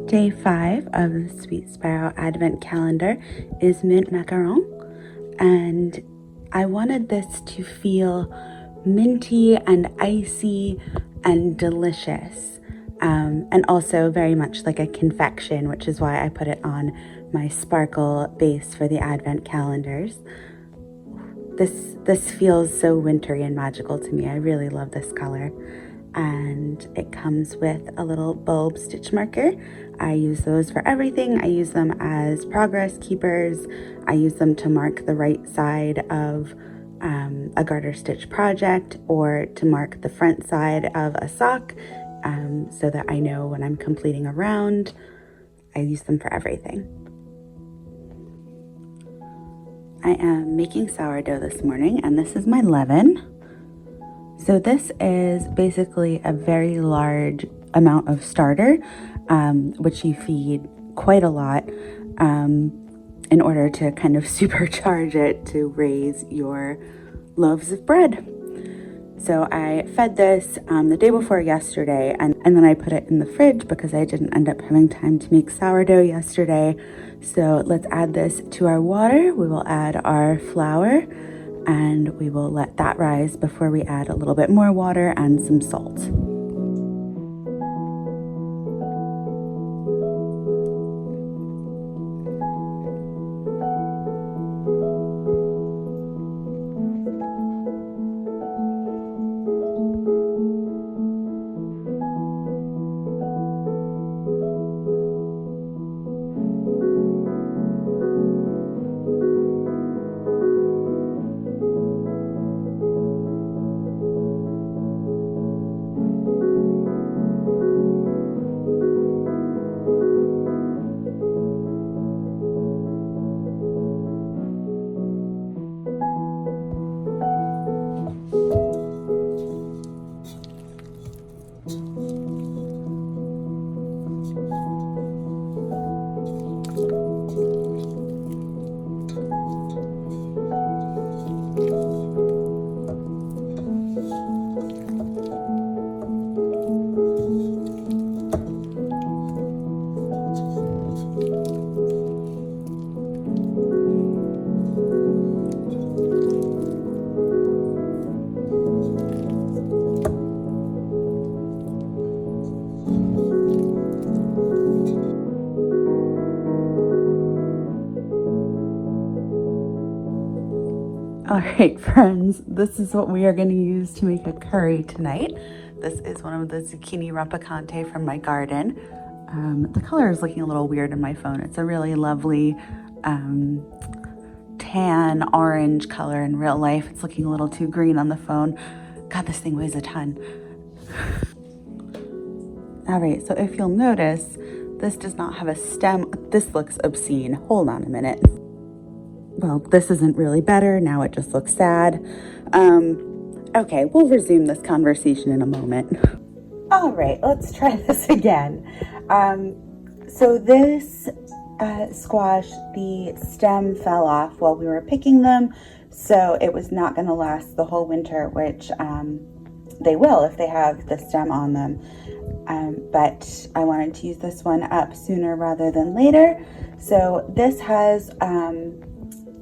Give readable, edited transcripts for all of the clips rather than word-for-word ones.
Day 5 of the Sweet Sparrow Advent Calendar is mint macaron, and I wanted this to feel minty and icy and delicious, and also very much like a confection, which is why I put it on my sparkle base for the Advent calendars. This feels so wintry and magical to me. I really love this color. And it comes with a little bulb stitch marker. I use those for everything. I use them as progress keepers. I use them to mark the right side of a garter stitch project, or to mark the front side of a sock, so that I know when I'm completing a round. I use them for everything. I am making sourdough this morning, and this is my leaven. So this is basically a very large amount of starter, which you feed quite a lot in order to kind of supercharge it to raise your loaves of bread. So I fed this the day before yesterday, and then I put it in the fridge because I didn't end up having time to make sourdough yesterday. So let's add this to our water. We will add our flour, and we will let that rise before we add a little bit more water and some salt. All right, friends, this is what we are going to use to make a curry tonight. This is one of the zucchini rampicante from my garden. The color is looking a little weird in my phone. It's a really lovely tan orange color in real life. It's looking a little too green on the phone. God, this thing weighs a ton. All right, so if you'll notice, this does not have a stem. This looks obscene. Hold on a minute. Well, this isn't really better. Now it just looks sad. Okay, we'll resume this conversation in a moment. All right, let's try this again. So this squash, the stem fell off while we were picking them, so it was not going to last the whole winter, which they will if they have the stem on them. But I wanted to use this one up sooner rather than later. So this has...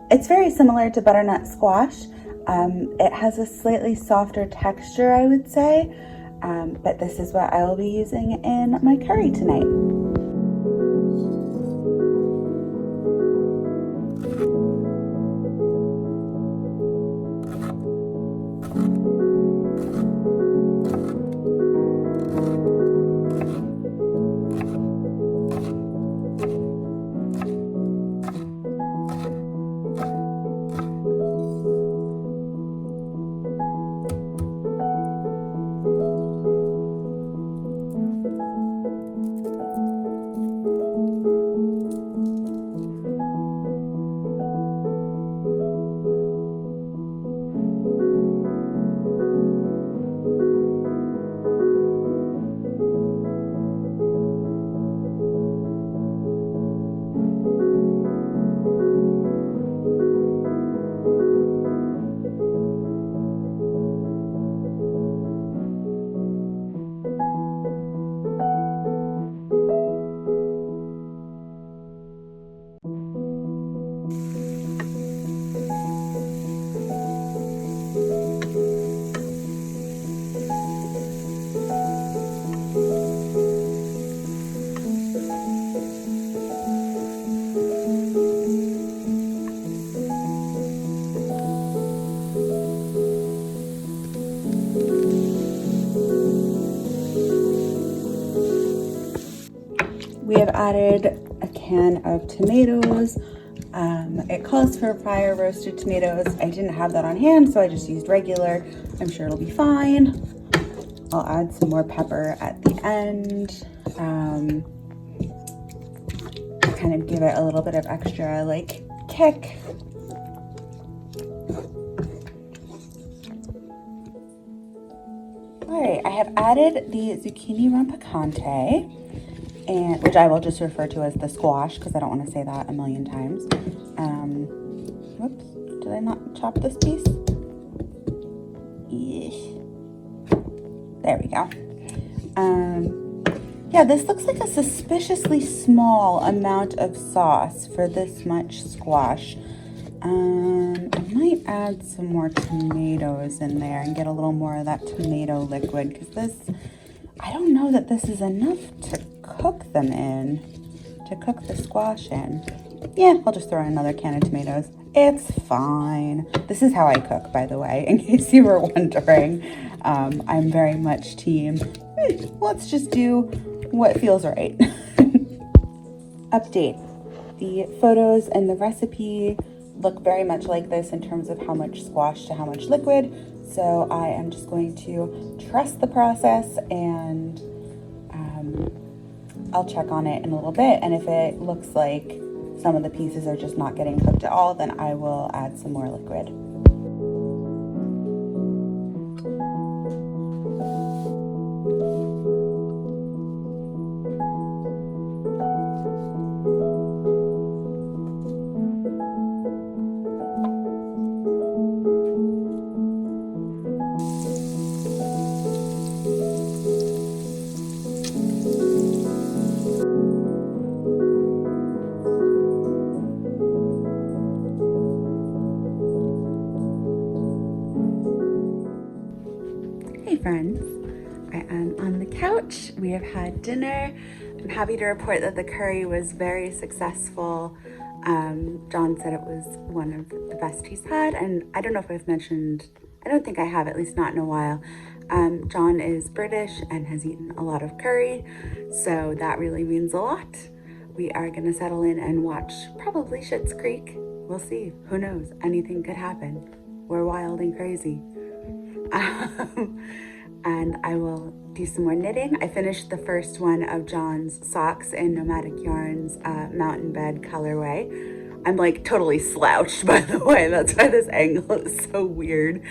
it's very similar to butternut squash. It has a slightly softer texture, I would say, but this is what I will be using in my curry tonight. we have added a can of tomatoes. It calls for fire roasted tomatoes. I didn't have that on hand, so I just used regular. I'm sure it'll be fine. I'll add some more pepper at the end. Kind of give it a little bit of extra like kick. All right, I have added the zucchini rompicante, and which I will just refer to as the squash because I don't want to say that a million times. Whoops, did I not chop this piece? Eesh. There we go. Yeah, this looks like a suspiciously small amount of sauce for this much squash. I might add some more tomatoes in there and get a little more of that tomato liquid because this, I don't know that this is enough to cook them in, to cook the squash in. Yeah, I'll just throw in another can of tomatoes. It's fine. This is how I cook, by the way, in case you were wondering. I'm very much team, let's just do what feels right. Update. The photos and the recipe look very much like this in terms of how much squash to how much liquid. So I am just going to trust the process, and I'll check on it in a little bit. And if it looks like some of the pieces are just not getting cooked at all, then I will add some more liquid. Hey friends, I am on the couch. We have had dinner. I'm happy to report that the curry was very successful. John said it was one of the best he's had, and I don't know if I've mentioned, I don't think I have, at least not in a while. John is British and has eaten a lot of curry, so that really means a lot. We are gonna settle in and watch probably Schitt's Creek. We'll see, who knows, anything could happen. We're wild and crazy. And I will do some more knitting. I finished the first one of John's socks in Nomadic Yarns Mountain Bed colorway. I'm like totally slouched, by the way. That's why this angle is so weird.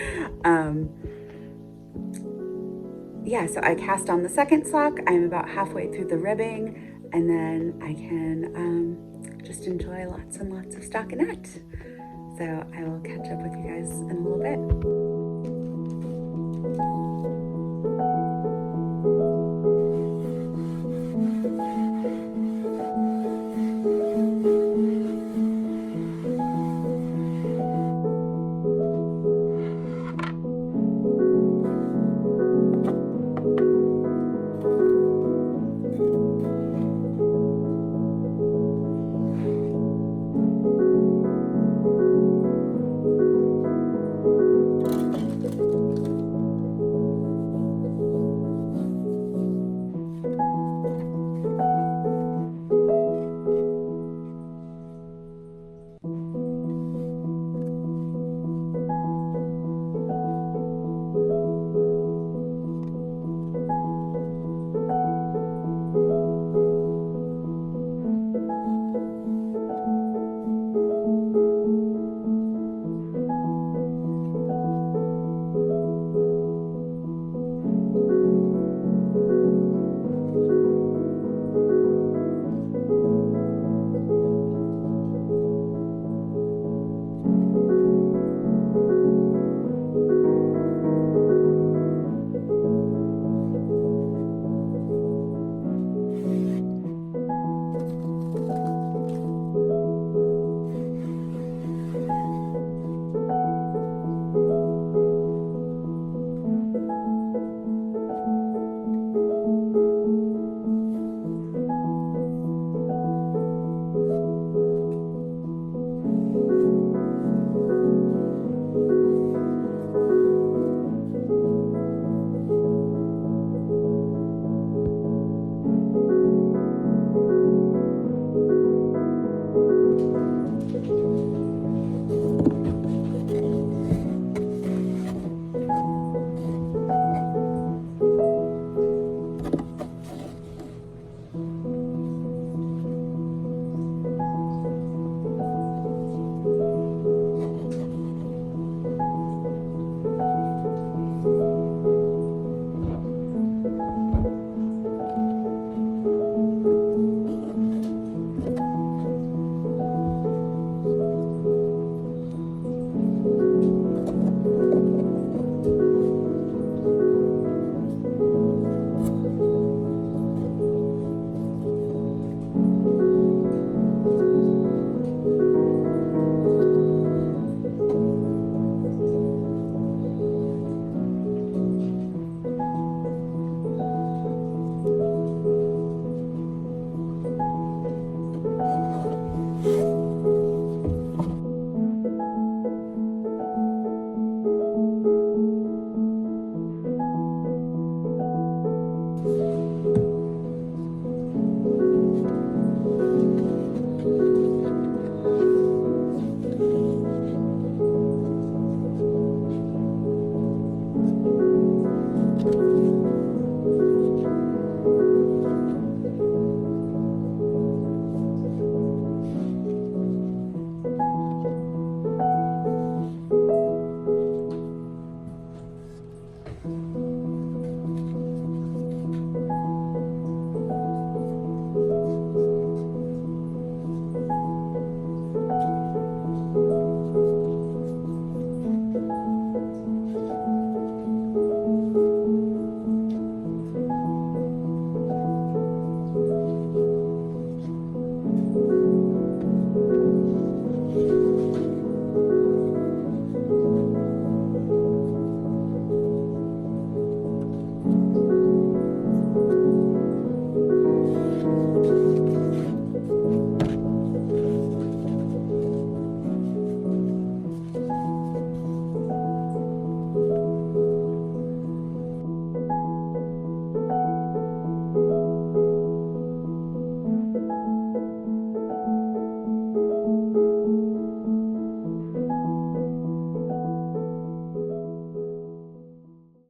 Yeah, so I cast on the second sock. I'm about halfway through the ribbing, and then I can just enjoy lots and lots of stockinette. So I will catch up with you guys in a little bit.